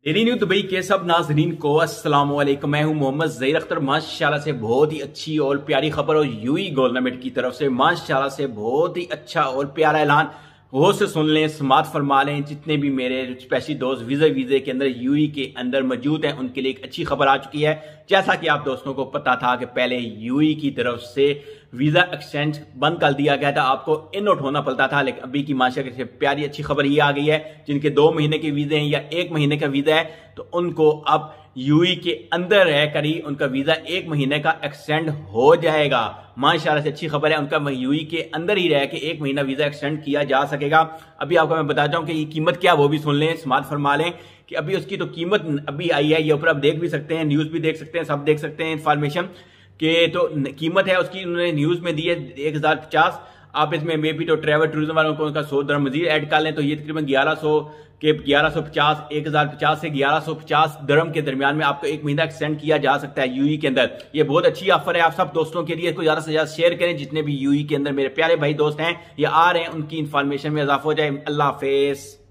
Daily new Dubai के सब नाजरीन को अस्सलाम वालेकुम। मैं हूं मोहम्मद ज़हीर अख्तर। माशाल्लाह से बहुत ही अच्छी और प्यारी खबर और यूएई गवर्नमेंट की तरफ से माशाल्लाह से बहुत ही अच्छा और प्यारा ऐलान हो से सुन लें, समात फरमा लें। जितने भी मेरे स्पेशल दोस्त वीज़े के अंदर यूएई के अंदर मौजूद हैं उनके लिए एक अच्छी खबर आ चुकी है। जैसा कि आप दोस्तों को पता था कि पहले यूएई की तरफ से वीजा एक्सचेंज बंद कर दिया गया था, आपको इन नोट होना पड़ता था, लेकिन अभी की माशाल्लाह से प्यारी अच्छी खबर ये आ गई है जिनके 2 महीने के वीजे हैं या 1 महीने का वीजा है तो उनको अब यूएई के अंदर रहकर ही उनका वीजा 1 महीने का एक्सटेंड हो जाएगा। माशाल्लाह से अच्छी खबर है, उनका यूएई के अंदर ही रह के 1 महीना वीजा एक्सटेंड किया जा सकेगा। अभी आपको मैं बताता हूं कि ये कीमत क्या वो भी सुन लें, स्मार्ट फरमा लें कि अभी उसकी तो कीमत अभी आई है, ये ऊपर आप देख भी सकते हैं, न्यूज भी देख सकते हैं, सब देख सकते हैं इंफॉर्मेशन के। तो कीमत है उसकी उन्होंने न्यूज में दी है 1050। आप इसमें मे बी तो ट्रैवल टूरिज्म वालों को उनका 100 दरम मजीद ऐड कर लें तो ये तकरीबन 1100 के 1150 1050 से 1150 दरम के दरमियान में आपको 1 महीना एक्सटेंड किया जा सकता है यूएई के अंदर। ये बहुत अच्छी ऑफर है आप सब दोस्तों के लिए, इसको ज्यादा से ज्यादा शेयर करें। जितने भी यूएई के अंदर मेरे प्यारे भाई दोस्त हैं ये आ रहे हैं उनकी इंफॉर्मेशन में इजाफा हो जाए। अल्लाह हाफिज।